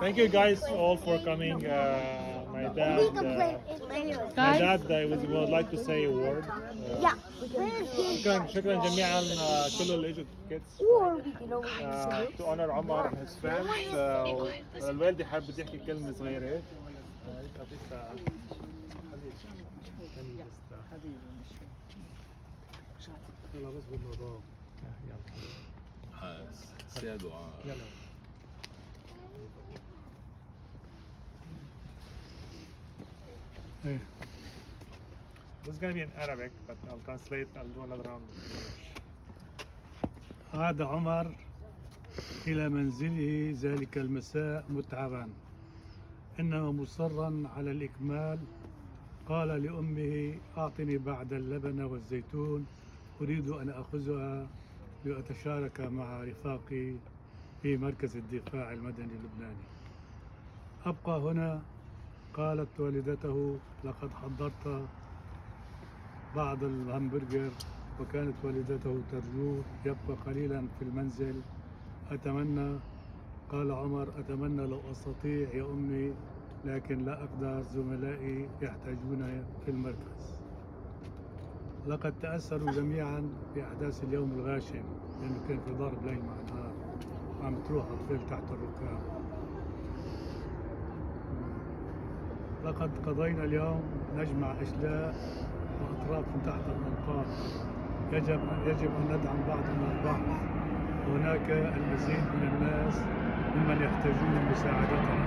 Thank you guys all for coming. My dad would like to say a word. شكرا جميعا كل اللي اجوا kids to honor عمر and his friends. الوالدة حابة تحكي كلمة صغيرة. This is going to be in Arabic, but I'll translate. I'll do another round. عاد عمر إلى منزله ذلك المساء متعبا، إنما مصرا على الإكمال. قال لأمه: أعطني بعد اللبن والزيتون، أريد أن أخذها لأتشارك مع رفاقي في مركز الدفاع المدني اللبناني. أبقى هنا. قالت والدته: لقد حضرت بعض الهمبرجر. وكانت والدته ترجوه يبقى قليلا في المنزل. قال عمر: أتمنى لو أستطيع يا أمي، لكن لا أقدر، زملائي يحتاجون في المركز. لقد تأثروا جميعا بأحداث اليوم الغاشم، لأنه كان في ضرب ليل مع نهار، عم تروح أطفال تحت الركاب. لقد قضينا اليوم نجمع أشلاء وأطراف من تحت الأنقاض. يجب أن ندعم بعضنا البعض. هناك المزيد من الناس ممن يحتاجون مساعدتنا.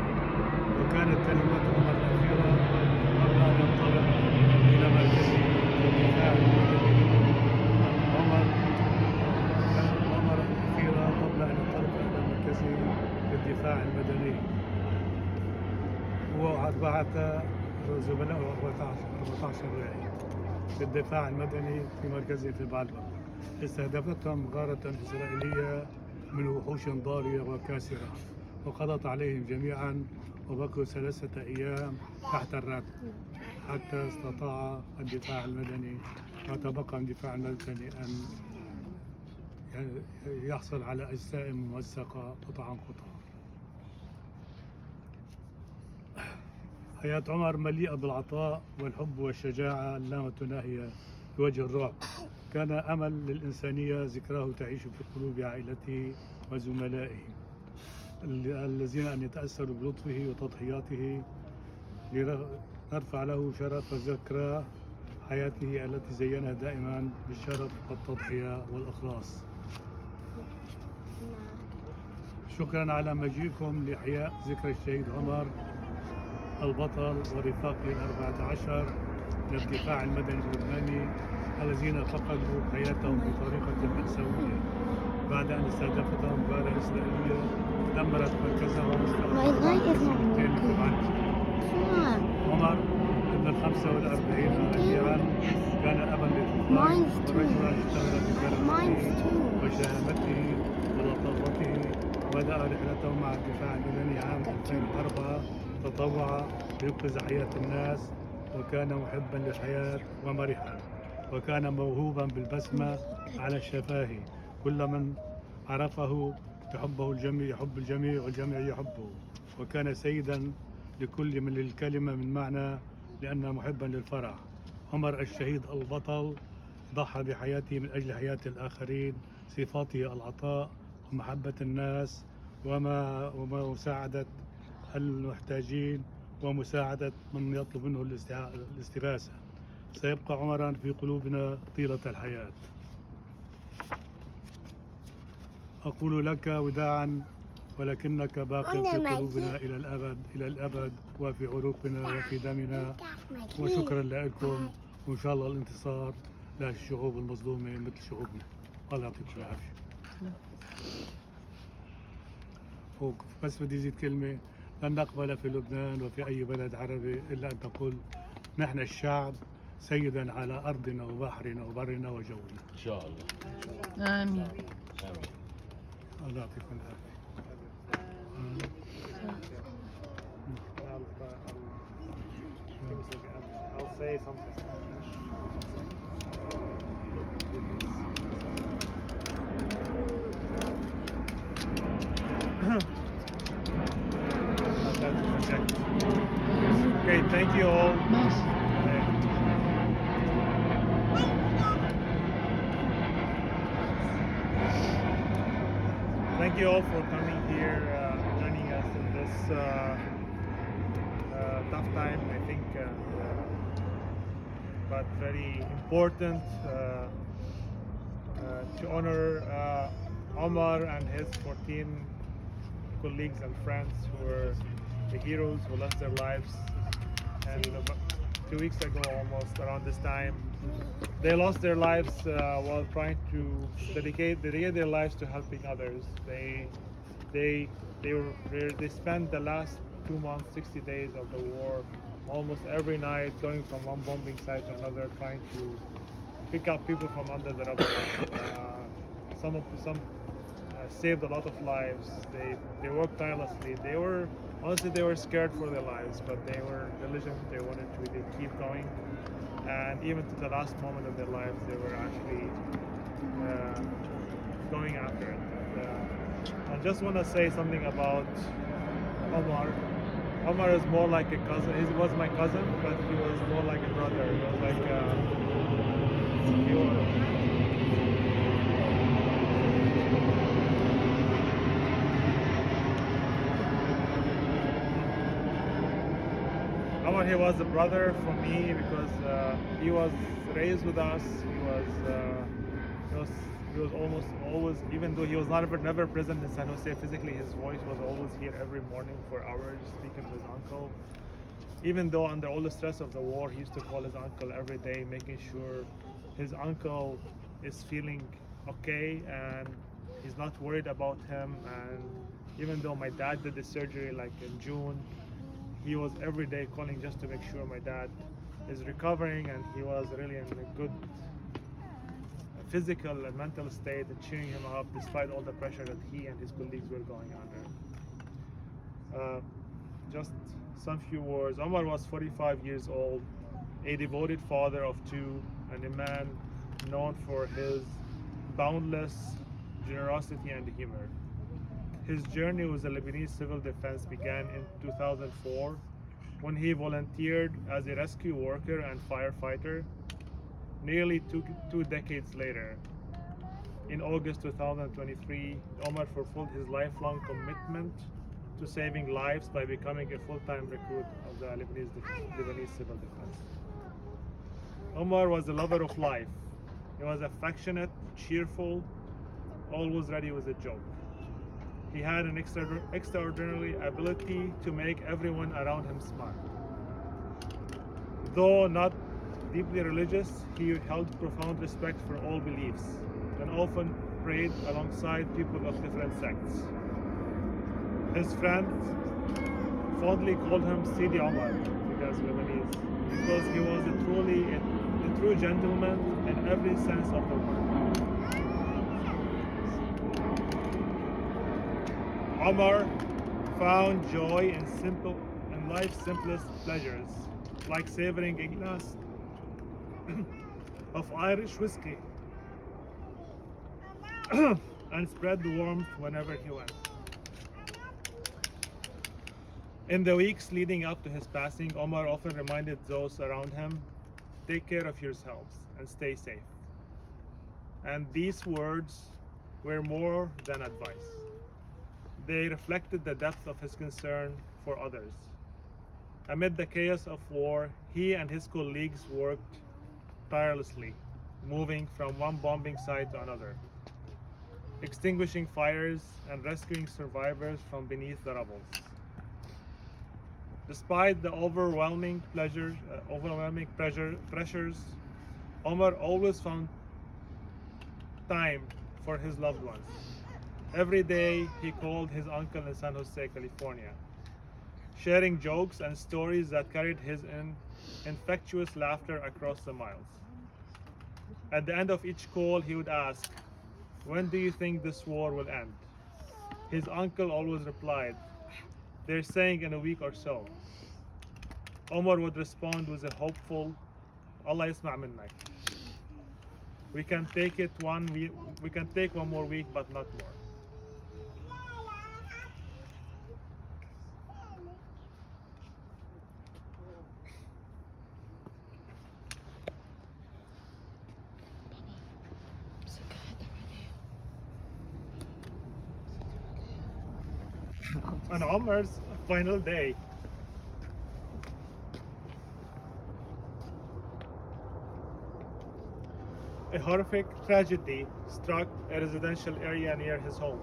وكانت كلمات عمر الأخيرة قبل أن ينطلق إلى مركزه للدفاع المدني. عمر الأخيرة قبل أن ينطلق إلى مركزه للدفاع المدني. هو وأربعة زملائه 14 راعي في الدفاع المدني في مركزه في بالبك. استهدفتهم غارة إسرائيلية من وحوش ضارية وكاسرة، وقضت عليهم جميعا، وبقوا 3 أيام تحت الرد حتى استطاع الدفاع المدني وتبقى الدفاع المدني أن يحصل على أجزاء موثقة قطعا. حياة عمر مليئة بالعطاء والحب والشجاعة اللامتناهية في وجه الرعب. كان أمل للإنسانية ذكراه تعيش في قلوب عائلته وزملائه الذين أن يتأثروا بلطفه وتضحياته. نرفع له شرف ذكرى حياته التي زينها دائما بالشرف والتضحية والإخلاص. شكرا على مجيئكم لإحياء ذكرى الشهيد عمر البطل ورفاقه 14 للدفاع المدني اللبناني الذين فقدوا حياتهم بطريقة مأساوية بعد أن استهدفتهم غارة إسرائيلية دمرت مركزهم. عمر ابن 45 ربيعا كان أبا لطفلين ورجلا اشتهر بكرامته وشهامته ولطافته. بدأ رحلته مع الدفاع المدني عام 2004 تطوع لينقذ حياة الناس، وكان محبا للحياة ومرحا، وكان موهوبا بالبسمة على الشفاه. كل من عرفه يحب الجميع والجميع يحبه. وكان سيدا لكل من الكلمة من معنى، لأنه محبا للفرح. عمر الشهيد البطل ضحى بحياته من أجل حياة الآخرين. صفاته العطاء ومحبة الناس ومساعدة المحتاجين ومساعدة من يطلب منه الاستغاثة. سيبقى عمرا في قلوبنا طيلة الحياة. أقول لك وداعا، ولكنك باق في قلوبنا إلى الأبد إلى الأبد، وفي عروقنا وفي دمنا. وشكرا لكم، وإن شاء الله الانتصار للشعوب المظلومة مثل شعوبنا. الله يعطيكم العافية. بس بدي أزيد كلمة: لن نقبل في لبنان وفي أي بلد عربي إلا أن تقول نحن الشعب سيدا على أرضنا وبحرنا وبرنا وجونا. إن شاء الله. آمين. الله يعطيكم العافية. I'll say something. Thank you all. Thank you all for coming here, joining us in this tough time, I think, but very important to honor Omar and his 14 colleagues and friends who were the heroes who lost their lives. And 2 weeks ago, almost around this time, they lost their lives while trying to dedicate their lives to helping others. They spent the last 2 months, 60 days of the war, almost every night, going from one bombing site to another, trying to pick up people from under the rubble. Some saved a lot of lives. They worked tirelessly. They were scared for their lives, but they were diligent. They wanted to keep going, and even to the last moment of their lives, they were actually going after it. I just want to say something about Omar. Omar is more like a cousin. He was my cousin, but he was more like a brother. He was like Omar, he was a brother for me because he was raised with us. He was almost always, even though he was never present in San Jose physically, his voice was always here every morning for hours speaking to his uncle. Even though under all the stress of the war, he used to call his uncle every day, making sure his uncle is feeling okay and he's not worried about him. And even though my dad did the surgery like in June, he was every day calling just to make sure my dad is recovering, and he was really in a good physical and mental state and cheering him up despite all the pressure that he and his colleagues were going under. Just some few words. Omar was 45 years old, a devoted father of two, and a man known for his boundless generosity and humor. His journey with the Lebanese Civil Defense began in 2004 when he volunteered as a rescue worker and firefighter. Nearly two decades later, in August 2023, Omar fulfilled his lifelong commitment to saving lives by becoming a full-time recruit of the Lebanese Civil Defense. Omar was a lover of life. He was affectionate, cheerful, always ready with a joke. He had an extraordinary ability to make everyone around him smile. Though not deeply religious, he held profound respect for all beliefs and often prayed alongside people of different sects. His friends fondly called him Sidi Omar, because Lebanese, because he was a true gentleman in every sense of the word. Omar found joy in life's simplest pleasures, like savoring a glass of Irish whiskey and spread the warmth whenever he went. In the weeks leading up to his passing, Omar often reminded those around him, take care of yourselves and stay safe. And these words were more than advice. They reflected the depth of his concern for others. Amid the chaos of war, he and his colleagues worked tirelessly, moving from one bombing site to another, extinguishing fires and rescuing survivors from beneath the rubble. Despite the overwhelming pressures, Omar always found time for his loved ones. Every day he called his uncle in San Jose, California, sharing jokes and stories that carried his infectious laughter across the miles. At the end of each call, he would ask, "When do you think this war will end?" His uncle always replied, "They're saying in a week or so." Omar would respond with a hopeful, "Allah yasma' minnak. We can take one more week, but not more." on Omar's final day. A horrific tragedy struck a residential area near his home.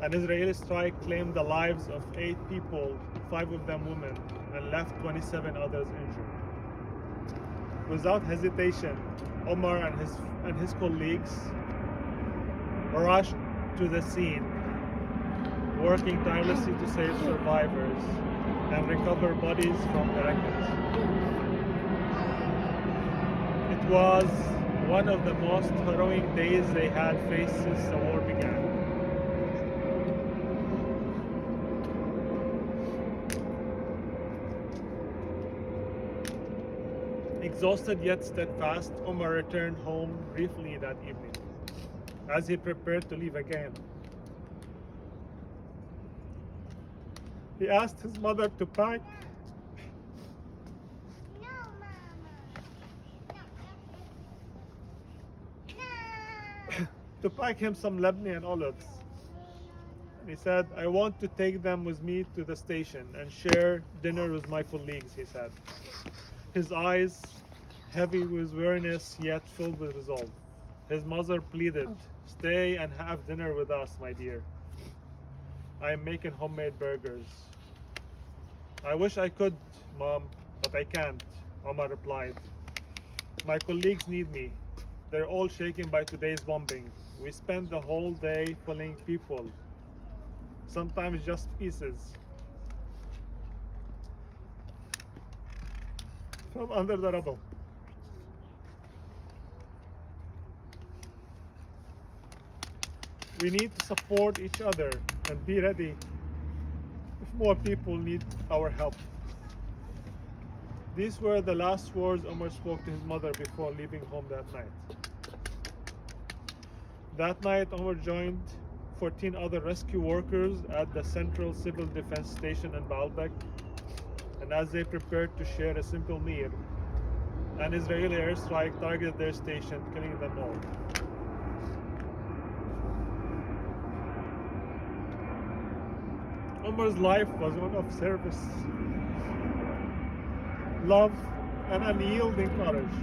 An Israeli strike claimed the lives of 8 people, 5 of them women, and left 27 others injured. Without hesitation, Omar and his colleagues rushed to the scene, working tirelessly to save survivors and recover bodies from the wreckage. It was one of the most harrowing days they had faced since the war began. Exhausted yet steadfast, Omar returned home briefly that evening. As he prepared to leave again, he asked his mother to pack him some Lebanese olives. He said, "I want to take them with me to the station and share dinner with my colleagues," he said. His eyes heavy with weariness yet filled with resolve. His mother pleaded, "Stay and have dinner with us, my dear. I am making homemade burgers." "I wish I could, Mom, but I can't," Omar replied. "My colleagues need me. They're all shaken by today's bombing. We spent the whole day pulling people, sometimes just pieces, from under the rubble. We need to support each other and be ready if more people need our help." These were the last words Omar spoke to his mother before leaving home that night. That night, Omar joined 14 other rescue workers at the Central Civil Defense Station in Baalbeck, and as they prepared to share a simple meal, an Israeli airstrike targeted their station, killing them all. Omar's life was one of service, love, and unyielding courage.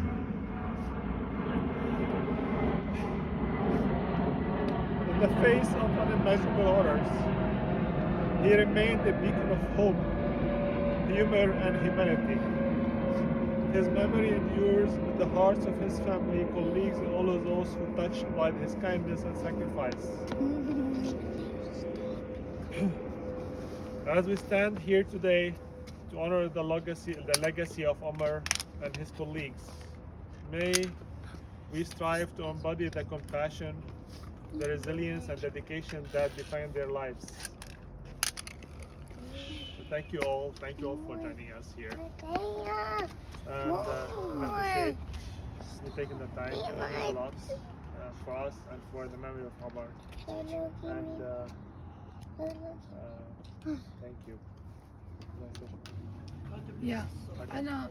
In the face of unimaginable horrors, he remained a beacon of hope, humor, and humanity. His memory endures in the hearts of his family, colleagues, and all of those who touched by his kindness and sacrifice. As we stand here today to honor the legacy of Omar and his colleagues, may we strive to embody the compassion, the resilience, and dedication that define their lives. So thank you all for joining us here. And I appreciate you taking the time. It means a lot for us and for the memory of Omar. And thank you. Yeah, and I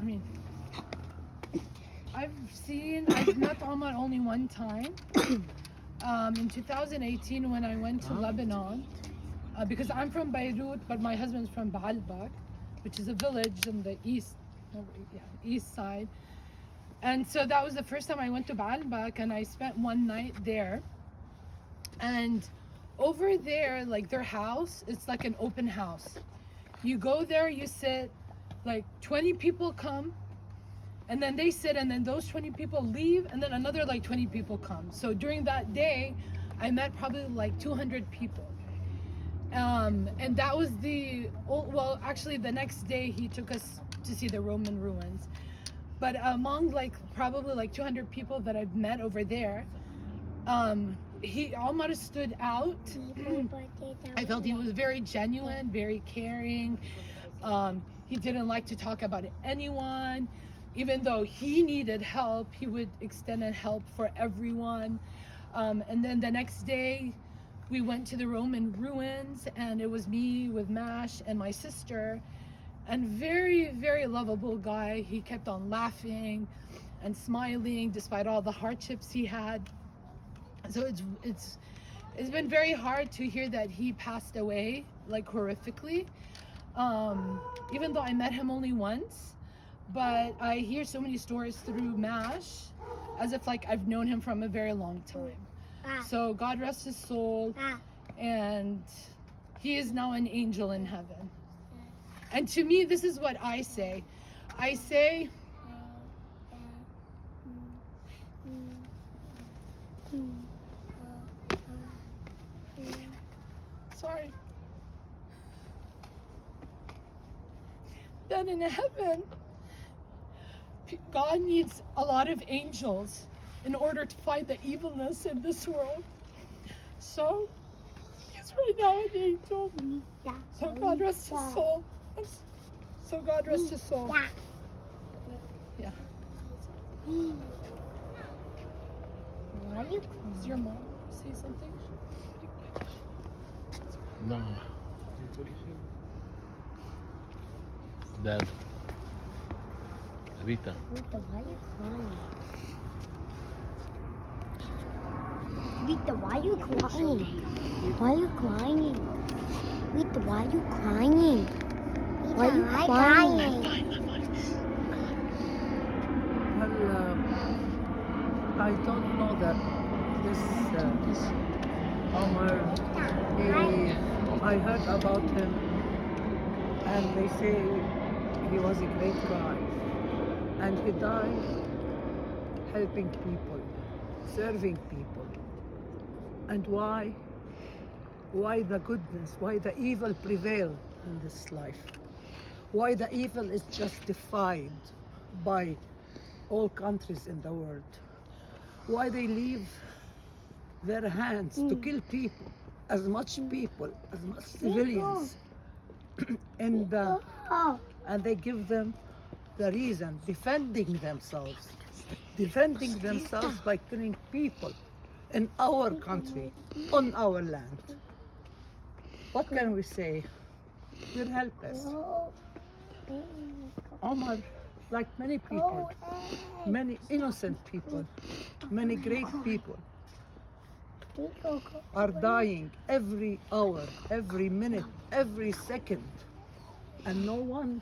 mean, I've met Omar only one time. In 2018 when I went to Lebanon, because I'm from Beirut, but my husband's from Baalbeck, which is a village in the east side. And so that was the first time I went to Baalbeck, and I spent one night there. And over there, like their house, it's like an open house. You go there, you sit, like 20 people come, and then they sit, and then those 20 people leave, and then another like 20 people come. So during that day, I met probably like 200 people. And that was well, actually the next day he took us to see the Roman ruins. But among like probably like 200 people that I've met over there, Omar stood out. I felt he was very genuine, very caring. He didn't like to talk about anyone. Even though he needed help, he would extend a help for everyone. And then the next day, we went to the Roman ruins, and it was me with Mash and my sister. And very, very lovable guy. He kept on laughing and smiling despite all the hardships he had. So it's been very hard to hear that he passed away, like horrifically. Even though I met him only once, but I hear so many stories through MASH as if like I've known him from a very long time. So God rest his soul, and he is now an angel in heaven. And to me, this is what I say. I say, sorry, that in heaven, God needs a lot of angels in order to fight the evilness in this world. So, he's right now an angel. So God rest his soul. So God rest his soul. Yeah. Does your mom say something? No. Dad. Rita. Rita, why are you crying? Rita, why are you crying? Why are you crying? Rita, why are you crying? Why are you crying? Well, I don't know that this Omar, I heard about him, and they say he was a great guy, and he died helping people, serving people. And why the goodness, why the evil prevail in this life? Why the evil is justified by all countries in the world? Why they leave their hands to kill people, as much civilians, and they give them the reason, defending themselves by killing people in our country, on our land. What can we say? We're helpless. Omar, like many people, many innocent people, many great people, are dying every hour, every minute, every second, and no one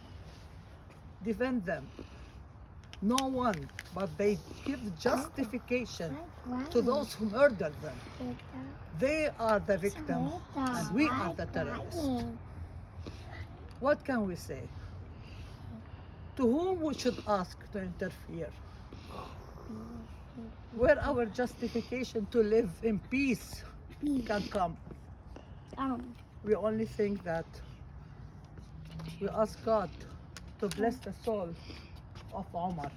defends them. No one, but they give justification to those who murdered them. They are the victims, and we are the terrorists. What can we say? To whom we should ask to interfere? Where our justification to live in peace can come? We only think that we ask God to bless the soul of Omar,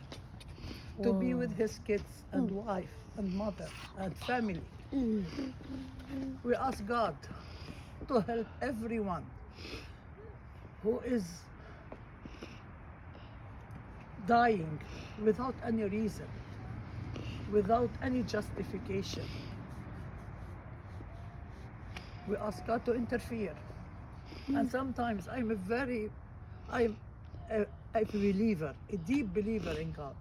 to be with his kids and wife and mother and family. We ask God to help everyone who is dying without any reason, without any justification. We ask God to interfere. And sometimes I'm a believer, a deep believer in God.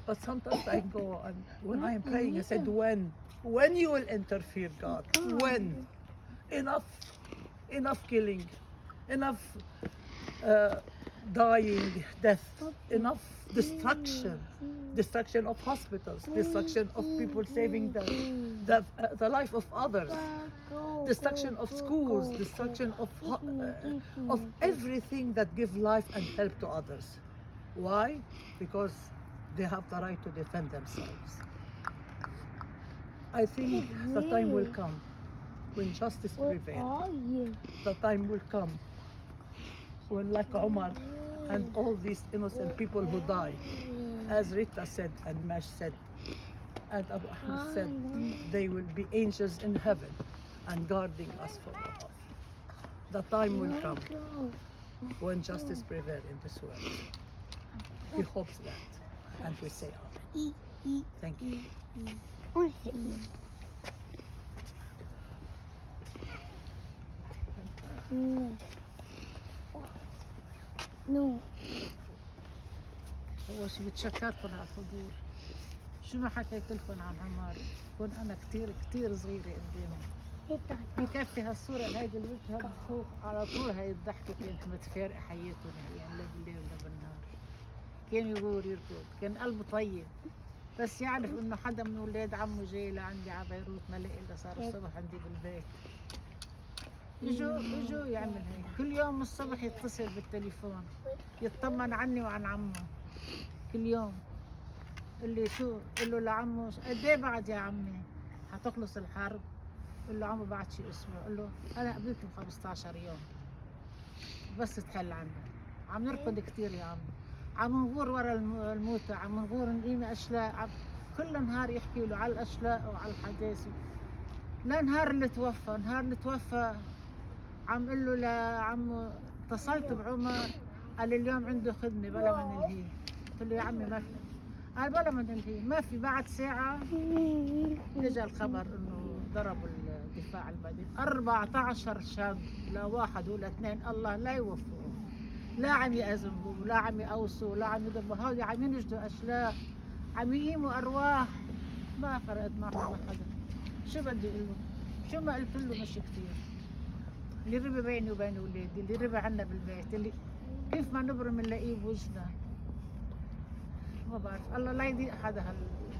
But sometimes I go, and when I am praying, I said, when you will interfere, God? When? Enough killing, enough dying, death, enough destruction of hospitals, destruction of people saving the life of others, destruction of schools, destruction of everything that gives life and help to others. Why? Because they have the right to defend themselves. I think the time will come when justice prevails. The time will come when, like Omar and all these innocent people who die, as Rita said and Mesh said and Abu Ahmed said, they will be angels in heaven and guarding us from above. The time will come when justice prevails in this world. We hope that, and we say amen. Thank you. No. هو شو بتشكركم على الحضور. شو ما حكيت لكم عن عمر كون انا كثير صغيره قدامه. بكفي هالصوره هيدي اللي وجهها فوق على طول، هي الضحكه كانت متفارقه حياتهم يعني لا بالليل ولا بالنهار. كان يغور يركض، كان قلبه طيب، بس يعرف انه حدا من اولاد عمه جاي لعندي على بيروت ما لقي الا صار الصبح عندي بالبيت. اجوا يعمل هيك كل يوم الصبح يتصل بالتليفون يطمن عني وعن عمه كل يوم. اللي شو قل له لعمه قد ايه بعد يا عمي حتخلص الحرب؟ قل له عمو بعد شي اسبوع. قل له انا قبلت 15 يوم بس تحل عنه. عم نركض كثير يا عم نغور ورا الموتى، عم نغور نقيم اشلاء، كل نهار يحكي له على الاشلاء وعلى الحداثه. لا نهار اللي توفى عم قل له لعمو اتصلت بعمر قال لي اليوم عنده خدمه بلا ما نلهيه. قلت له يا عمي ما في. قال بلا ما نلهيه ما في. بعد ساعه اجى الخبر انه ضربوا الدفاع المدني 14 شاب، لا واحد ولا اثنين، الله لا يوفقهم. لا عم يأذنبوا ولا عم يقوسوا ولا عم يضربوا، هودي عم ينجدوا اشلاء، عم يقيموا ارواح. ما فرقت معهم مع حدا. شو بدي اقول له؟ شو ما قلت له مش كثير. اللي ربى بيني وبين اولادي، اللي ربى عنا بالبيت، اللي كيف ما نبرم نلاقيه بوجهنا. ما بعرف، الله لا يضيق حدا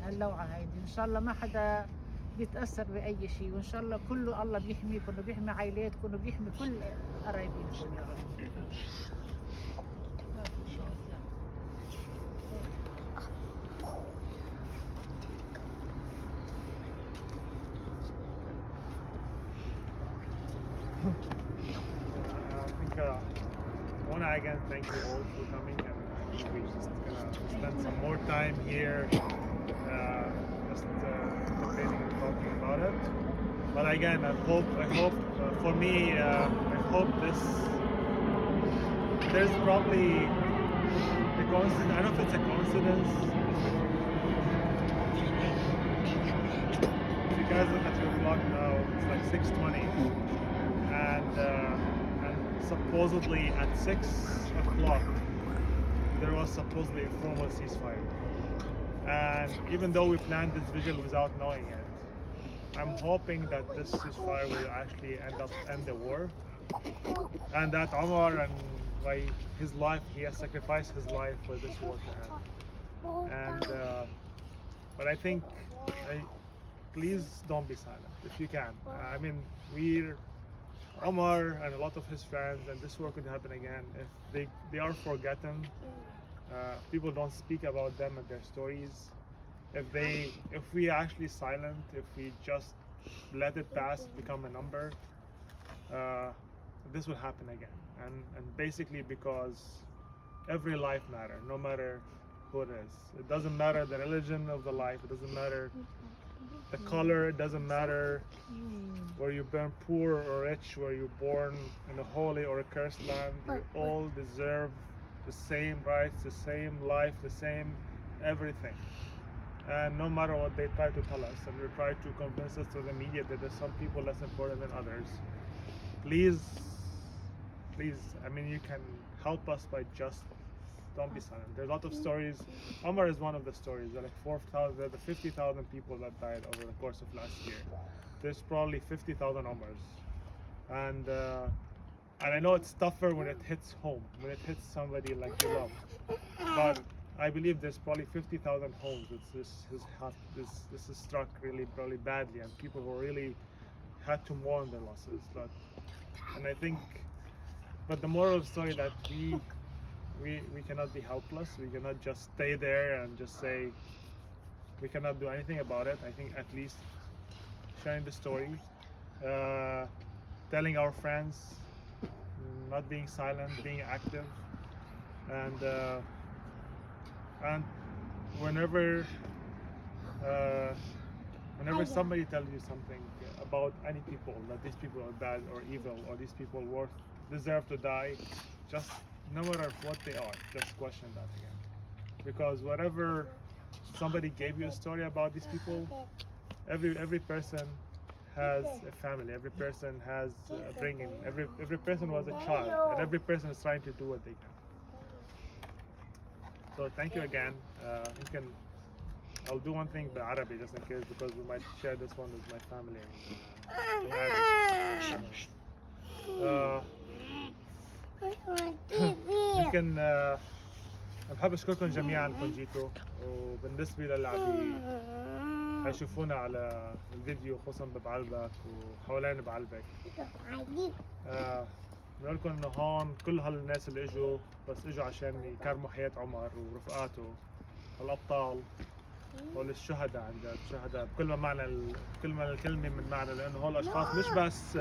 هاللوعه هيدي. ان شاء الله ما حدا بيتاثر باي شيء، وان شاء الله كله الله بيحميكم وبيحمي عائلاتكم وبيحمي كل قرايبينكم يا رب. I think I want to again thank you all for coming, and I think we're just gonna spend some more time here, just debating and talking about it. But again, I hope for me, I hope there's probably a coincidence. I don't know if it's a coincidence. If you guys look at your clock now, it's like 6:20, and supposedly at 6 o'clock there was supposedly a formal ceasefire. And even though we planned this vigil without knowing it, I'm hoping that this ceasefire will actually end the war, and that Omar and by his life, he has sacrificed his life for this war to end. And but I think, please don't be silent if you can. I mean, Omar and a lot of his friends, and this war could happen again if they are forgotten. People don't speak about them and their stories. If we are actually silent, if we just let it pass, become a number, this will happen again. And basically because every life matters, no matter who it is. It doesn't matter the religion of the life. It doesn't matter the color. It doesn't matter where you're born poor or rich, where you're born in a holy or a cursed land. You all deserve the same rights, the same life, the same everything. And no matter what they try to tell us, and they try to convince us through the media that there's some people less important than others, please, I mean, you can help us by just don't be silent. There's a lot of stories. Omar is one of the stories. There are like 4,000, there are the 50,000 people that died over the course of last year. There's probably 50,000 Omars. And I know it's tougher when it hits home, when it hits somebody like you love. But I believe there's probably 50,000 homes that this is struck really badly, and people who really had to mourn their losses. And I think, but the moral of the story that we cannot be helpless. We cannot just stay there and just say we cannot do anything about it. I think at least sharing the story, telling our friends, not being silent, being active, and whenever somebody tells you something about any people, that these people are bad or evil or these people deserve to die, just no matter what they are, just question that again. Because whatever somebody gave you a story about these people, every person has a family, every person has upbringing, every person was a child, and every person is trying to do what they can. So thank you again. You can I'll do one thing بالعربي just in case because we might share this one with my family. يمكن بحب اشكركم جميعا انكم جيتوا، وبالنسبه للي عم يشوفونا على الفيديو خصوصا ببعلبك وحوالين بعلبك، بنقول لكم انه هون كل هالناس اللي اجوا بس اجوا عشان يكرموا حياه عمر ورفقاته الابطال والشهداء عند الشهداء بكل ما معنى كل ما الكلمه من معنى، لانه هول الاشخاص مش بس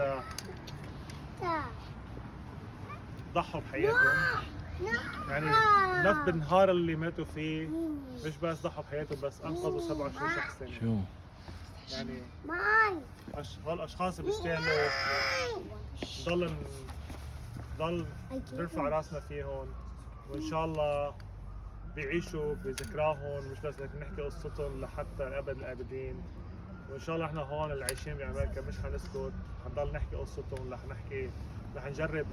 ضحوا بحياتهم، يعني نفس بالنهار اللي ماتوا فيه مش بس ضحوا بحياتهم بس انقذوا 27 شخص ثاني. شو؟ يعني هالاشخاص بيستاهلوا ضل نرفع راسنا فيهم، وان شاء الله بيعيشوا بذكراهم، مش بس نحكي قصتهم لحتى الابد الابدين. وان شاء الله احنا هون اللي عايشين بامريكا مش حنسكت، حنضل نحكي قصتهم، رح نجرب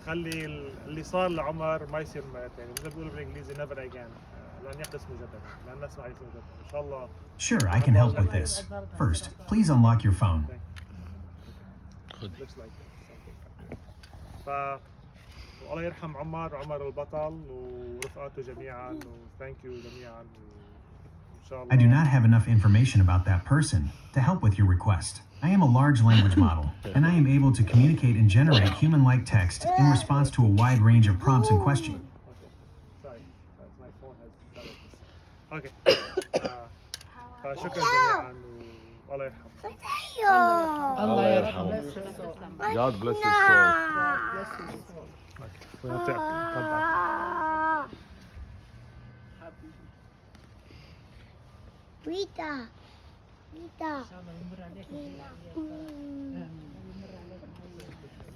خلي اللي صار لعمر ما يصير مرة ثانية، مثل ما بيقولوا بالانجليزي never again، لن يحدث مجددا، لن نسمع اسمه مجددا ان شاء الله. Sure, I can help with this. First, please unlock your phone. Looks like والله يرحم عمر البطل ورفقاته جميعا، و thank you جميعا، وإن شاء الله. I do not have enough information about that person to help with your request. I am a large language model, and I am able to communicate and generate human-like text in response to a wide range of prompts and questions. Sorry, my phone has done it. Okay. فشكرا جميعا والله يرحم. الله يرحمه. God bless his soul. Rita. إن شاء الله يمر عليك.